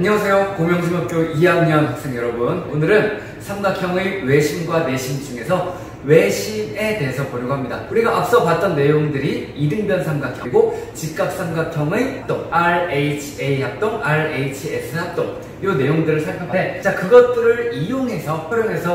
안녕하세요. 고명중학교 2학년 학생 여러분. 오늘은 삼각형의 외심과 내심 중에서 외심에 대해서 보려고 합니다. 우리가 앞서 봤던 내용들이 이등변 삼각형, 그리고 직각삼각형의 합동, RHA 합동, RHS 합동, 이 내용들을 살펴봤는데, 자, 그것들을 활용해서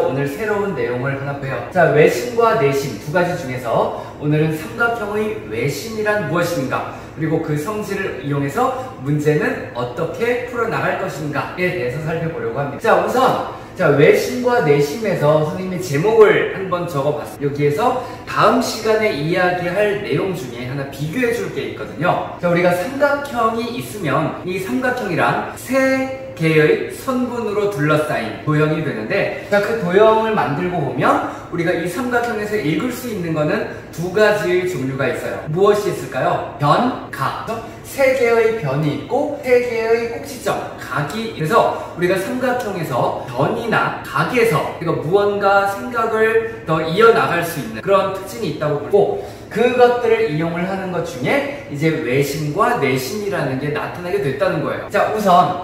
오늘 새로운 내용을 하나 배워요. 자, 외심과 내심 두 가지 중에서 오늘은 삼각형의 외심이란 무엇인가, 그리고 그 성질을 이용해서 문제는 어떻게 풀어나갈 것인가에 대해서 살펴보려고 합니다. 자, 우선 외심과 내심에서 선생님이 제목을 한번 적어봤어요. 여기에서 다음 시간에 이야기할 내용 중에 하나 비교해 줄 게 있거든요. 자, 우리가 삼각형이 있으면 이 삼각형이란 세 개의 선분으로 둘러싸인 도형이 되는데, 자, 그 도형을 만들고 보면 우리가 이 삼각형에서 읽을 수 있는 거는 두 가지의 종류가 있어요. 무엇이 있을까요? 변, 각. 세 개의 변이 있고 세 개의 꼭지점, 각이. 그래서 우리가 삼각형에서 변이나 각에서 우리가 무언가 생각을 더 이어나갈 수 있는 그런 특징이 있다고 보고, 그것들을 이용을 하는 것 중에 이제 외심과 내심이라는 게 나타나게 됐다는 거예요. 자, 우선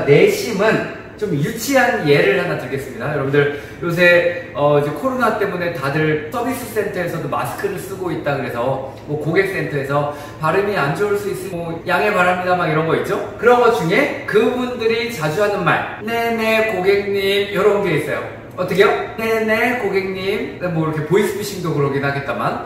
내심은 좀 유치한 예를 하나 들겠습니다. 여러분들 요새 이제 코로나 때문에 다들 서비스 센터에서도 마스크를 쓰고 있다 그래서 뭐 고객센터에서 발음이 안 좋을 수 있으니 뭐 양해 바랍니다 막 이런 거 있죠? 그런 것 중에 그분들이 자주 하는 말, 네네 고객님, 이런 게 있어요. 어떻게요? 네네 고객님. 뭐 이렇게 보이스피싱도 그러긴 하겠다만,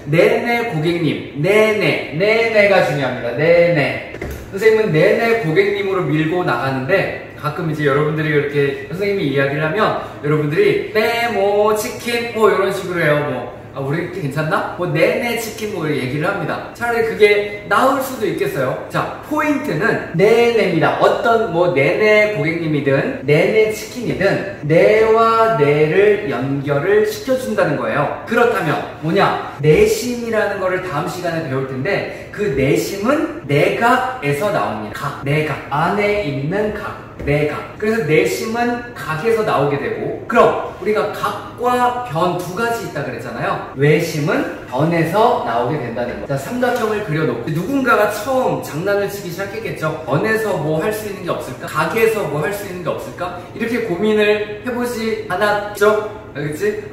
네네 고객님, 네네가 중요합니다. 네네. 선생님은 네네 고객님으로 밀고 나가는데, 가끔 이제 여러분들이 이렇게 선생님이 이야기를 하면 여러분들이 네 뭐 치킨 뭐 이런 식으로 해요. 우리 괜찮나? 네네 치킨 뭐 얘기를 합니다. 차라리 그게 나을 수도 있겠어요. 자, 포인트는 네네입니다. 어떤 네네 고객님이든 네네 치킨이든 네와 네를 연결을 시켜준다는 거예요. 그렇다면 뭐냐? 내심이라는 거를 다음 시간에 배울 텐데, 그 내심은 내각에서 나옵니다. 각, 내각. 안에 있는 각. 내각. 그래서 내심은 각에서 나오게 되고, 그럼 우리가 각과 변 두 가지 있다 그랬잖아요. 외심은 변에서 나오게 된다는 거예요. 자, 삼각형을 그려놓고 누군가가 처음 장난을 치기 시작했겠죠. 변에서 뭐 할 수 있는 게 없을까? 각에서 뭐 할 수 있는 게 없을까? 이렇게 고민을 해보지 않았죠? 알겠지?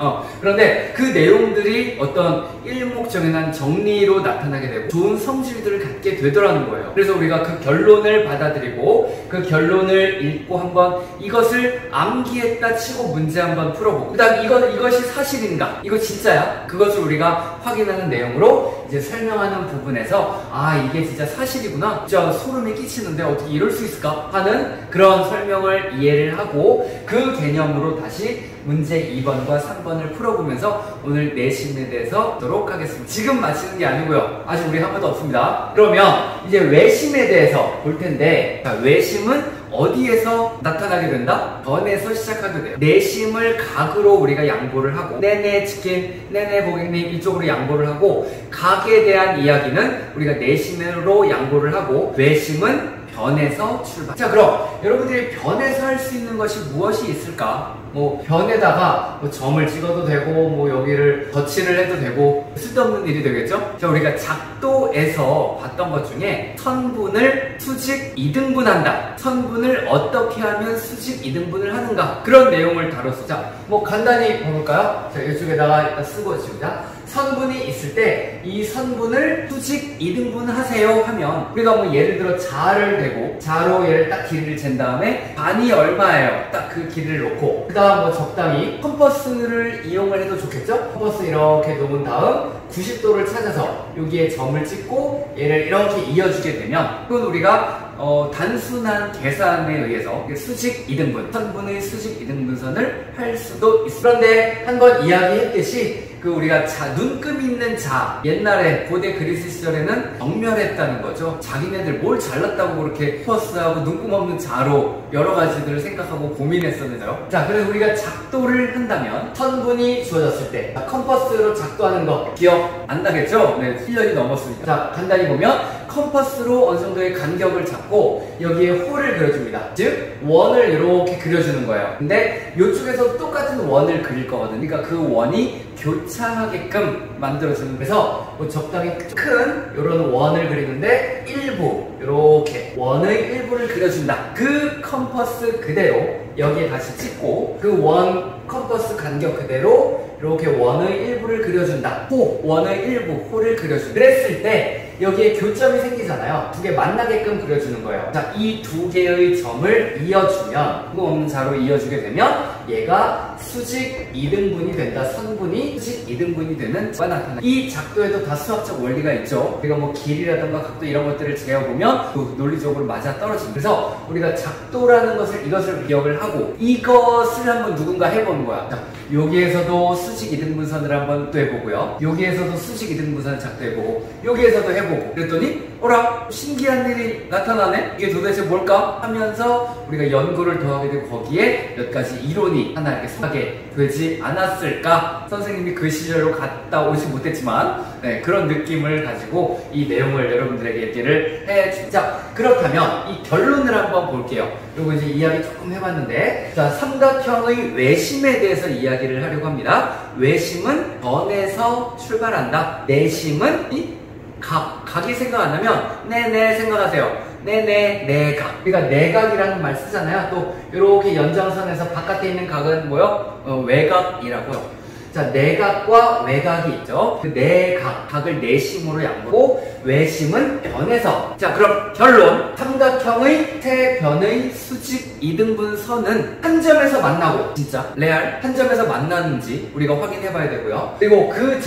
그런데 그 내용들이 어떤 일목정연한 정리로 나타나게 되고 좋은 성질들을 갖게 되더라는 거예요. 그래서 우리가 그 결론을 받아들이고 그 결론을 읽고 한번 이것을 암기했다 치고 문제 한번 풀어보고, 그 다음 이것이 사실인가? 이거 진짜야? 그것을 우리가 확인하는 내용으로 이제 설명하는 부분에서 이게 진짜 사실이구나, 진짜 소름이 끼치는데 어떻게 이럴 수 있을까? 하는 그런 설명을 이해를 하고, 그 개념으로 다시 문제 2번과 3번을 풀어보면서 오늘 내심에 대해서 보도록 하겠습니다. 지금 마치는 게 아니고요. 아직 우리 한 번도 없습니다. 그러면 이제 외심에 대해서 볼 텐데, 자, 외심은 어디에서 나타나게 된다? 변에서 시작하게 돼요. 내심을 각으로 우리가 양보를 하고, 네네 치킨, 네네 고객님 이쪽으로 양보를 하고, 각에 대한 이야기는 우리가 내심으로 양보를 하고, 외심은 변에서 출발. 자, 그럼 여러분들이 변에서 할 수 있는 것이 무엇이 있을까? 변에다가 점을 찍어도 되고, 여기를 덧칠을 해도 되고, 쓸데없는 일이 되겠죠? 자, 우리가 작도에서 봤던 것 중에 선분을 수직 2등분한다. 선분을 어떻게 하면 수직 2등분을 하는가? 그런 내용을 다뤘어. 자, 간단히 볼까요? 자, 이쪽에다가 쓰고 있습니다. 선분이 있을 때 이 선분을 수직 2등분 하세요 하면, 우리가 예를 들어 자를 대고 자로 얘를 딱 길이를 잰 다음에 반이 얼마예요? 딱 그 길이를 놓고, 그 다음 적당히 컴퍼스를 이용을 해도 좋겠죠? 컴퍼스 이렇게 놓은 다음 90도를 찾아서 여기에 점을 찍고 얘를 이렇게 이어주게 되면, 그건 우리가 단순한 계산에 의해서 수직 2등분, 선분의 수직 2등분선을 할 수도 있어요. 그런데 한번 이야기했듯이 우리가 눈금 있는 자, 옛날에 고대 그리스 시절에는 경멸했다는 거죠. 자기네들 뭘 잘났다고 그렇게 컴퍼스하고 눈금 없는 자로 여러 가지들을 생각하고 고민했었는데요. 자, 그래서 우리가 작도를 한다면 선분이 주어졌을 때 컴퍼스로 작도하는 거 기억 안 나겠죠? 네, 1년이 넘었으니까. 자, 간단히 보면 컴퍼스로 어느 정도의 간격을 잡고 여기에 홀을 그려줍니다. 즉 원을 이렇게 그려주는 거예요. 근데 이쪽에서 똑같은 원을 그릴 거거든요. 그러니까 그 원이 교차하게끔 만들어주는. 그래서 뭐 적당히 큰 이런 원을 그리는데 일부 이렇게 원의 일부를 그려준다. 그 컴퍼스 그대로 여기에 다시 찍고 그 원 컴퍼스 간격 그대로 이렇게 원의 일부를 그려준다. 원의 일부, 호를 그려준다. 그랬을 때 여기에 교점이 생기잖아요. 두 개 만나게끔 그려주는 거예요. 자, 이 두 개의 점을 이어주면, 뜬금없는 자로 이어주게 되면 얘가 수직 2등분이 된다. 선분이 수직 2등분이 되는 가 나타나. 이 작도에도 다 수학적 원리가 있죠. 우리가 뭐 길이라든가 각도 이런 것들을 재어보면 그 논리적으로 맞아 떨어집니다. 그래서 우리가 작도라는 것을 이것을 기억을 하고 이것을 한번 누군가 해보는 거야. 자, 여기에서도 수직 2등분선을 한번 또 해보고요. 여기에서도 수직 2등분선을 작도해보고 여기에서도 해보고 그랬더니 어라? 신기한 일이 나타나네? 이게 도대체 뭘까? 하면서 우리가 연구를 더하게 되고 거기에 몇 가지 이론이 하나 이렇게 생각하게 되지 않았을까? 선생님이 그 시절로 갔다 오지 못했지만 네, 그런 느낌을 가지고 이 내용을 여러분들에게 얘기를 해주자. 자, 그렇다면 이 결론을 한번 볼게요. 요거 이제 이야기 조금 해봤는데, 자, 삼각형의 외심에 대해서 이야기를 하려고 합니다. 외심은 변에서 출발한다. 내심은 이 각이 생각 안 나면 네네 생각하세요. 네네 내각. 그러니까 내각이라는 말 쓰잖아요. 또 이렇게 연장선에서 바깥에 있는 각은 뭐요? 외각이라고요. 자, 내각과 외각이 있죠. 그 내각, 각을 내심으로 양보고 외심은 변에서. 자, 그럼 결론. 삼각형의 세 변의 수직 2등분 선은 한 점에서 만나고, 진짜 레알 한 점에서 만나는지 우리가 확인해 봐야 되고요. 그리고 그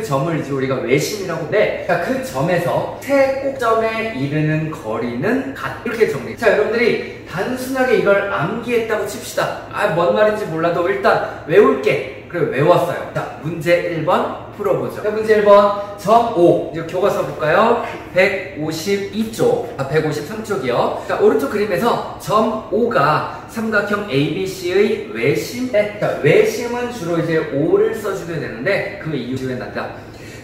점을 이제 우리가 외심이라고 하는데, 자, 그 점에서 세 꼭점에 이르는 거리는 같. 이렇게 정리. 자, 여러분들이 단순하게 이걸 암기했다고 칩시다. 뭔 말인지 몰라도 일단 외울게. 그래, 외웠어요. 자, 문제 1번 풀어보죠. 자, 문제 1번 점 5. 이제 교과서 볼까요? 152쪽, 153쪽이요. 자, 오른쪽 그림에서 점 5가 삼각형 ABC의 외심. 자, 외심은 주로 이제 5를 써주게 되는데 그 이유 중에 나타.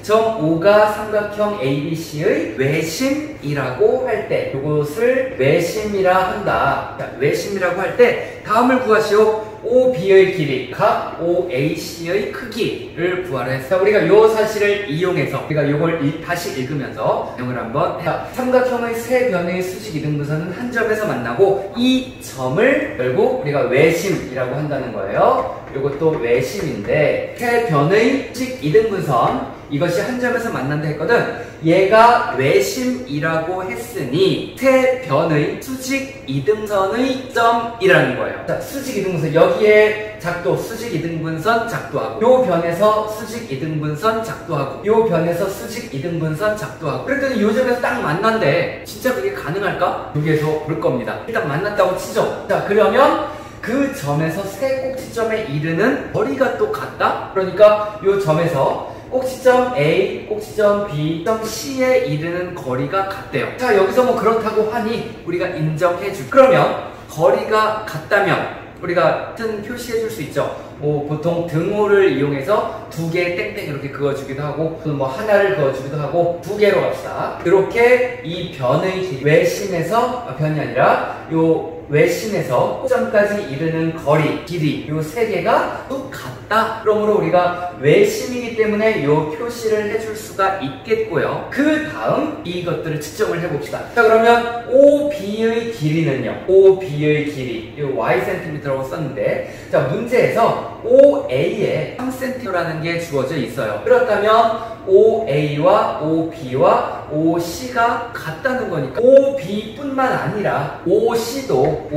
점 5가 삼각형 ABC의 외심이라고 할 때, 이것을 외심이라 한다. 자, 외심이라고 할 때 다음을 구하시오. OB의 길이, 각 OAC의 크기를 구하라 했어요. 자, 우리가 이 사실을 이용해서 우리가 이걸 다시 읽으면서 내용을 한번 해요. 삼각형의 세 변의 수직 2등분선은 한 점에서 만나고 이 점을 결국 우리가 외심이라고 한다는 거예요. 이것도 외심인데 세 변의 수직 2등분선 이것이 한 점에서 만난다 했거든. 얘가 외심이라고 했으니 세 변의 수직 2등선의 점이라는 거예요. 자, 수직 2등분선 여기에 작도 수직 2등분선 작도하고 요 변에서 수직 2등분선 작도하고 요 변에서 수직 2등분선 작도하고 그랬더니 요 점에서 딱 만난대. 진짜 그게 가능할까? 여기에서 볼 겁니다. 일단 만났다고 치죠. 자, 그러면 그 점에서 세 꼭지점에 이르는 거리가 또 같다? 그러니까 요 점에서 꼭지점 A, 꼭지점 B, 점 C에 이르는 거리가 같대요. 자, 여기서 뭐 그렇다고 하니 우리가 인정해줄. 그러면 거리가 같다면 우리가 같은 표시해줄 수 있죠. 뭐 보통 등호를 이용해서 두 개 땡땡 이렇게 그어주기도 하고 또는 뭐 하나를 그어주기도 하고 두 개로 갑시다. 이렇게 이 변의 길이 외심에서 변이 아니라 요 외심에서 꼭점까지 이르는 거리, 길이 요 세 개가 또 같다. 그러므로 우리가 외심이기 때문에 요 표시를 해줄 수가 있겠고요. 그 다음 이것들을 측정을 해봅시다. 자, 그러면 OB의 길이는요. OB의 길이 요 Ycm라고 썼는데 자, 문제에서 OA에 3cm라는 게 주어져 있어요. 그렇다면 OA와 OB와 OC가 같다는 거니까 OB뿐만 아니라 OC도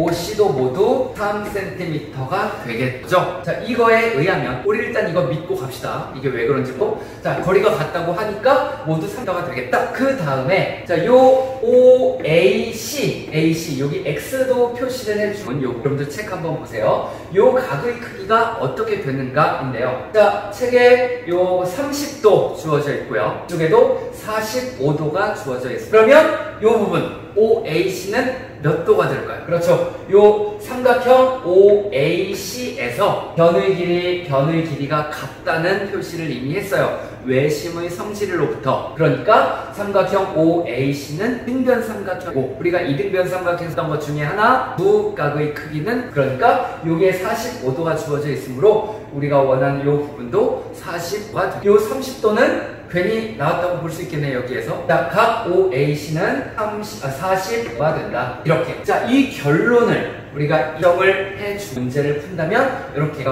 모두 3cm가 되겠죠. 자, 이거에 의하면 우리 일단 이거 믿고 갑시다. 이게 왜 그런지 뭐. 자, 거리가 같다고 하니까 모두 3cm가 되겠다. 그 다음에 자, 요 OAC 여기 X도 표시를 해주면 요 여러분들 책 한번 보세요. 요 각의 크기가 어떻게 되는가인데요. 자, 책에 요 30도 주어져 있고요. 이쪽에도 45도가 주어져 있어요. 그러면 요 부분 OAC는 몇 도가 될까요? 그렇죠. 요 삼각형 OAC에서 변의 길이가 같다는 표시를 이미 했어요. 외심의 성질로부터. 그러니까 삼각형 OAC는 이등변 삼각형이고, 우리가 이등변 삼각형 했던 것 중에 하나, 두각의 크기는, 그러니까 요게 45도가 주어져 있으므로 우리가 원하는 요 부분도 40도가 돼요. 요 30도는 괜히 나왔다고 볼 수 있겠네요, 여기에서. 자, 각 OAC는 40도가 된다. 이렇게. 자, 이 결론을 우리가 인정을 해준 문제를 푼다면 이렇게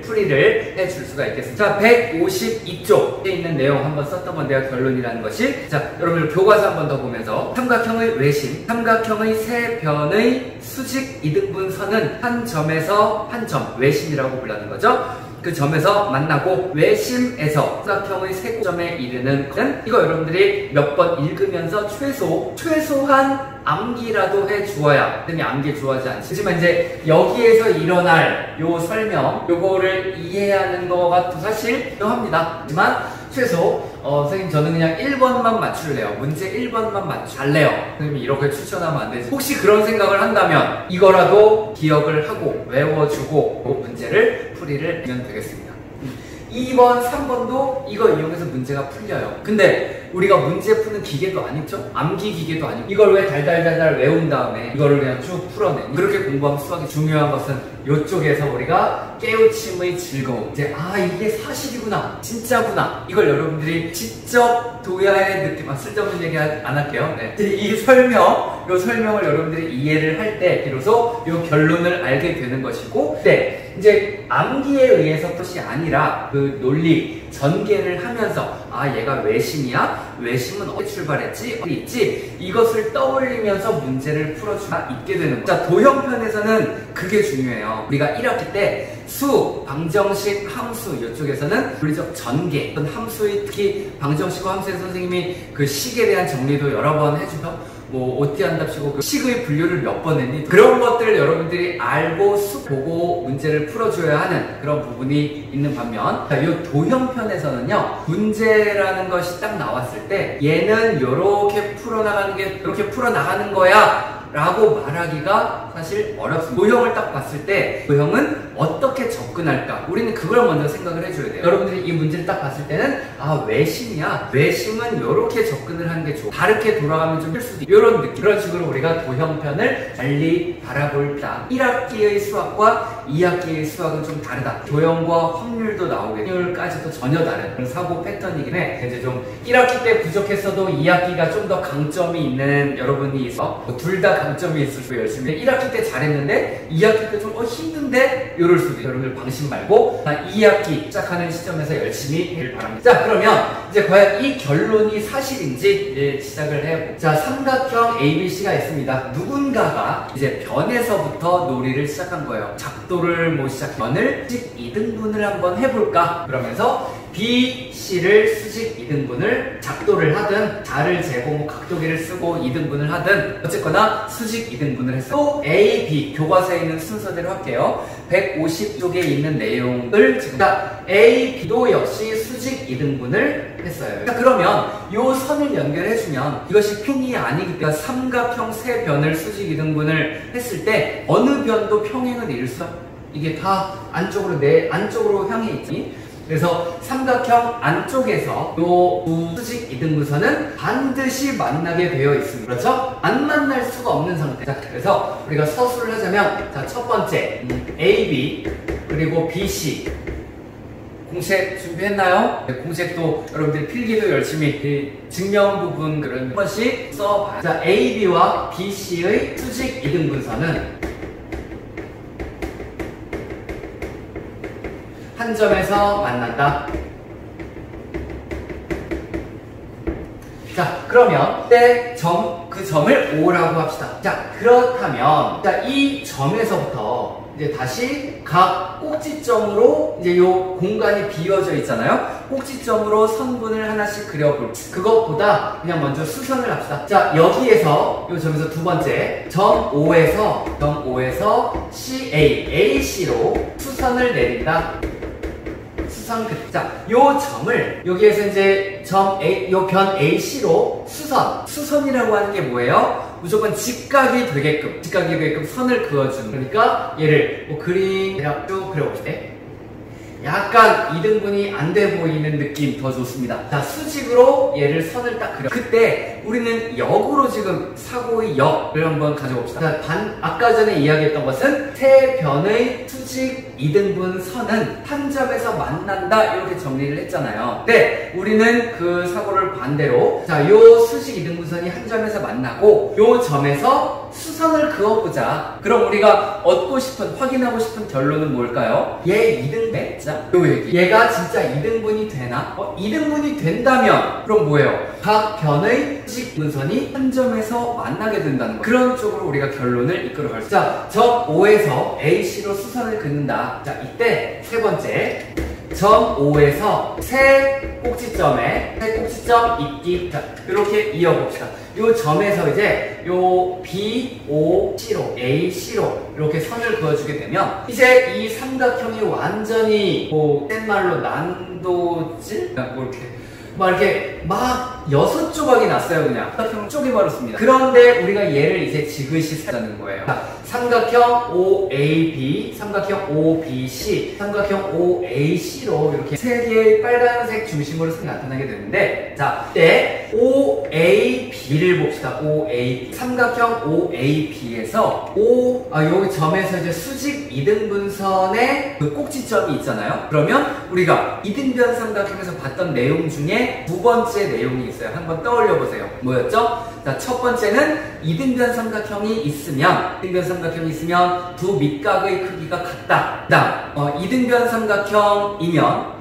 풀이를 해줄 수가 있겠습니다. 자, 152쪽에 있는 내용 한번 썼던 건데요, 결론이라는 것이. 자, 여러분 교과서 한번 더 보면서 삼각형의 외심, 삼각형의 세 변의 수직 이등분선은 한 점에서 한 점, 외심이라고 불리는 거죠. 그 점에서 만나고 외심에서 삼각형의 세 점에 이르는 것은, 이거 여러분들이 몇 번 읽으면서 최소한 암기라도 해 주어야, 선생님이 암기해 주어하지 않지. 하지만 이제 여기에서 일어날 요 설명, 요거를 이해하는 거가 또 사실 필요합니다. 하지만 최소 선생님 저는 그냥 1번만 맞출래요. 문제 1번만 잘래요. 선생님이 이렇게 추천하면 안 되지. 혹시 그런 생각을 한다면 이거라도 기억을 하고 외워주고 그 문제를 풀이를 하면 되겠습니다. 2번, 3번도 이거 이용해서 문제가 풀려요. 근데 우리가 문제 푸는 기계도 아니죠? 암기 기계도 아니고, 이걸 왜 달달달달 외운 다음에 이거를 그냥 쭉 풀어내. 그렇게 공부하면 수학이 중요한 것은 이쪽에서 우리가 깨우침의 즐거움, 이제 이게 사실이구나, 진짜구나, 이걸 여러분들이 직접 도야의 느낌, 쓸데없는 얘기 안 할게요. 네. 이 설명을 여러분들이 이해를 할 때 비로소 이 결론을 알게 되는 것이고, 네, 이제 암기에 의해서 것이 아니라 그 논리, 전개를 하면서 얘가 외심이야? 외심은 어디 출발했지? 어디 있지? 이것을 떠올리면서 문제를 풀어줄 수가 있게 되는 거예요. 자, 도형편에서는 그게 중요해요. 우리가 1학기 때 수, 방정식, 함수 이쪽에서는 물리적 전개, 함수의 특히 방정식과 함수의 선생님이 그 식에 대한 정리도 여러 번 해주죠. OT한답시고 그 식의 분류를 몇 번 했니? 그런 것들을 여러분들이 알고 보고 문제를 풀어줘야 하는 그런 부분이 있는 반면, 이 도형편에서는요, 문제라는 것이 딱 나왔을 때 얘는 요렇게 풀어나가는 거야 라고 말하기가 사실 어렵습니다. 도형을 딱 봤을 때 도형은 어떻게 접근할까? 우리는 그걸 먼저 생각을 해줘야 돼요. 여러분들이 이 문제를 딱 봤을 때는 외심이야. 외심은 이렇게 접근을 하는 게 좋아. 다르게 돌아가면 좀 할 수도 있고, 이런 느낌. 그런 식으로 우리가 도형편을 달리 바라볼 때 1학기의 수학과 2학기의 수학은 좀 다르다. 도형과 확률도 나오게, 확률까지도 전혀 다른 그런 사고 패턴이긴 해. 이제 좀 1학기 때 부족했어도 2학기가 좀 더 강점이 있는 여러분이 있어. 둘 다 강점이 있을 수 열심히 1학기 때 잘했는데 2학기 때 좀 힘든데 이럴 수도 있어요. 여러분들 방심 말고 2학기 시작하는 시점에서 열심히 하길 바랍니다. 자, 그러면 이제 과연 이 결론이 사실인지 이제 시작을 해보고, 자, 삼각형 ABC가 있습니다. 누군가가 이제 변에서부터 놀이를 시작한 거예요. 작도를 변을 수직 2등분을 한번 해볼까? 그러면서 B, C를 수직 2등분을 작도를 하든 자를 재고 각도기를 쓰고 2등분을 하든 어쨌거나 수직 2등분을 했어요. 또 A, B 교과서에 있는 순서대로 할게요. 150쪽에 있는 내용을 지금 A, B도 역시 수직 2등분을 했어요. 자, 그러면 이 선을 연결해주면 이것이 평이 아니기 때문에 삼각형 세 변을 수직 2등분을 했을 때 어느 변도 평행을 이룰 수, 이게 다 안쪽으로 향해 있지. 그래서 삼각형 안쪽에서 요 수직 2등분선은 반드시 만나게 되어 있습니다. 그렇죠? 안 만날 수가 없는 상태. 자, 그래서 우리가 서술을 하자면, 자, 첫 번째 AB 그리고 BC 공책 준비했나요? 네, 공책도 여러분들이 필기도 열심히 증명 부분 그런 한 번씩 써봐요. 자, AB와 BC의 수직 2등분선은 한 점에서 만난다. 자, 그러면 그 점을 O라고 합시다. 자, 그렇다면 이 점에서부터 이제 다시 각 꼭지점으로 이제 요 공간이 비어져 있잖아요. 꼭지점으로 선분을 하나씩 그려볼. 그것보다 그냥 먼저 수선을 합시다. 자, 여기에서 요 점에서 두 번째 점 O에서 AC로 수선을 내린다. 자, 요 점을 여기에서 이제 요 변 AC로 수선이라고 하는 게 뭐예요? 무조건 직각이 되게끔 선을 그어주는. 그러니까 얘를 뭐 그림 대략 쭉 그려봅시다. 약간 이등분이 안 돼 보이는 느낌 더 좋습니다. 자, 수직으로 얘를 선을 딱 그려. 그때 우리는 역으로 지금 사고의 역을 한번 가져봅시다. 자, 아까 전에 이야기했던 것은 세 변의 수직 이등분 선은 한 점에서 만난다 이렇게 정리를 했잖아요. 근데 우리는 그 사고를 반대로, 자, 요 수직 이등분선이 한 점에서 만나고 요 점에서 수선을 그어보자. 그럼 우리가 확인하고 싶은 결론은 뭘까요? 얘 이등분. 요 얘기. 얘가 진짜 이등분이 되나? 2등분이 된다면 그럼 뭐예요? 각 변의 수직 분선이 한 점에서 만나게 된다는 거. 그런 쪽으로 우리가 결론을 이끌어갈 수 있어요. 자, 점 O에서 AC로 수선을 긋는다. 자, 이때 세 번째 점 O에서 세 꼭지점 잇기. 자, 이렇게 이어봅시다. 요 점에서 이제 요 B, O, C로, A, C로 이렇게 선을 그어주게 되면 이제 이 삼각형이 완전히 뭐 센 말로 난도질? 뭐 이렇게 막 6조각이 났어요. 그냥 삼각형 쪼개버렸습니다. 그런데 우리가 얘를 이제 지그시 세자는 거예요. 자, 삼각형 OAB, 삼각형 OBC, 삼각형 OAC로 이렇게 세 개의 빨간색 중심으로 나타나게 되는데, 자, 이때 OAB를 봅시다. OAB. 삼각형 OAB에서 여기 점에서 이제 수직 이등분선의 그 꼭지점이 있잖아요. 그러면 우리가 이등변 삼각형에서 봤던 내용 중에 두 번째 내용이 있어요. 한번 떠올려 보세요. 뭐였죠? 자, 첫 번째는 이등변 삼각형이 있으면 두 밑각의 크기가 같다. 그다음 이등변 삼각형이면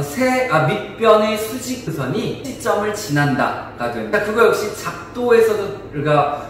밑변의 수직선이 시점을 지난다가 됩니다. 그거 역시 작도에서도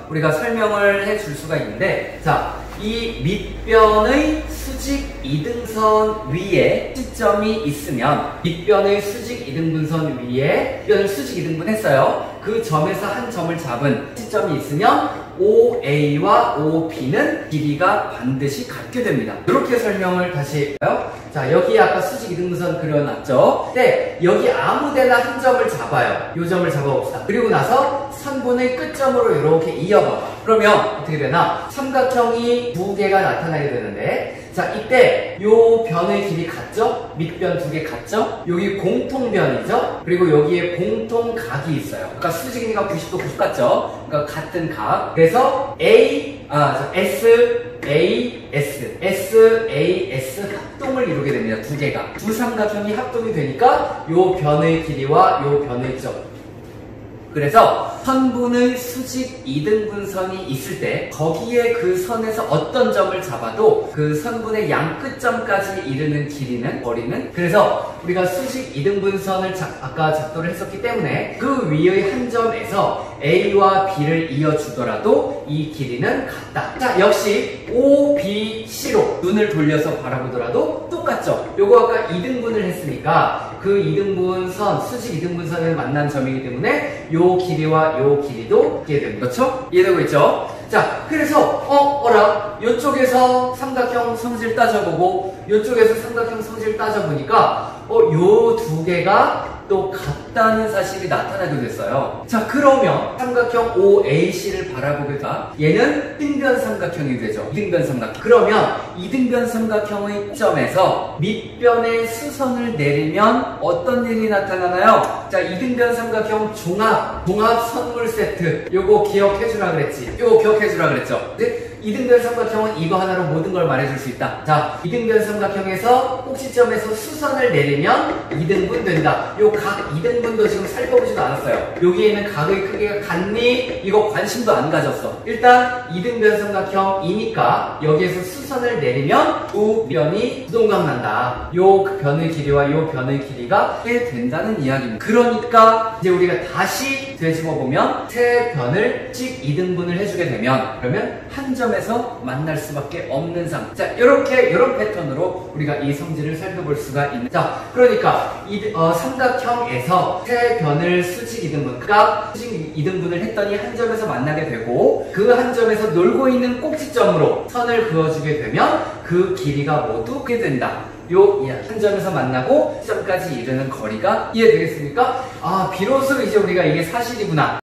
우리가 설명을 해줄 수가 있는데, 자, 이 밑변의 수직 이등선 위에 시점이 있으면 밑변의 수직 이등분선 위에 밑변을 수직 이등분했어요. 그 점에서 한 점을 잡은 시점이 있으면 OA와 OB는 길이가 반드시 같게 됩니다. 이렇게 설명을 다시 해요. 자, 여기 아까 수직 이등분선 그려놨죠? 네, 여기 아무데나 한 점을 잡아요. 이 점을 잡아봅시다. 그리고 나서 선분의 끝점으로 이렇게 이어봐봐. 그러면 어떻게 되나? 삼각형이 두 개가 나타나게 되는데, 자, 이때 요 변의 길이 같죠? 밑변 두 개 같죠? 여기 공통변이죠? 그리고 여기에 공통각이 있어요. 그러니까 수직이니까 90도 90 같죠? 그러니까 같은 각. 그래서 SAS 합동을 이루게 됩니다. 두 개가. 두 삼각형이 합동이 되니까 요 변의 길이와 요 변의 점. 그래서 선분의 수직 이등분선이 있을 때 거기에 그 선에서 어떤 점을 잡아도 그 선분의 양 끝점까지 이르는 거리는 그래서 우리가 수직 이등분선을 아까 작도를 했었기 때문에 그 위의 한 점에서 A와 B를 이어주더라도 이 길이는 같다. 자, 역시 OBC로 눈을 돌려서 바라보더라도 똑같죠? 요거 아까 이등분을 했으니까 그 이등분선, 수직 이등분선을 만난 점이기 때문에 요 길이와 요 길이도 이해됩니다. 그렇죠? 이해되고 있죠? 자, 그래서 요쪽에서 삼각형 성질 따져보고 요쪽에서 삼각형 성질 따져보니까 요 두 개가 또 같다는 사실이 나타나게 됐어요. 자, 그러면 삼각형 OAC를 바라보게 되다 얘는 이등변 삼각형이 되죠. 이등변 삼각형. 그러면 이등변 삼각형의 점에서 밑변의 수선을 내리면 어떤 일이 나타나나요? 자, 이등변 삼각형 종합 선물 세트. 요거 기억해주라 그랬지. 요거 기억해주라 그랬죠. 네? 이등변 삼각형은 이거 하나로 모든 걸 말해줄 수 있다. 자, 이등변 삼각형에서 꼭지점에서 수선을 내리면 이등분 된다. 요 각 이등분도 지금 살펴보지도 않았어요. 여기에는 각의 크기가 같니? 이거 관심도 안 가졌어. 일단 이등변 삼각형이니까 여기에서 수선을 내리면 두 변이 부동각 난다. 요 변의 길이와 요 변의 길이가 꽤 된다는 이야기입니다. 그러니까 이제 우리가 다시 되짚어보면 세 변을 씩 이등분을 해주게 되면 그러면 한 점에서 만날 수밖에 없는 상태. 자, 이런 패턴으로 우리가 이 성질을 살펴볼 수가 있는. 자, 그러니까 삼각형에서 세 변을 수직 이등분을 했더니 한 점에서 만나게 되고 그 한 점에서 놀고 있는 꼭지점으로 선을 그어주게 되면 그 길이가 모두 꽤 된다. 요 한 점에서 만나고 시점까지 이르는 거리가 이해되겠습니까? 비로소 이제 우리가 이게 사실이구나.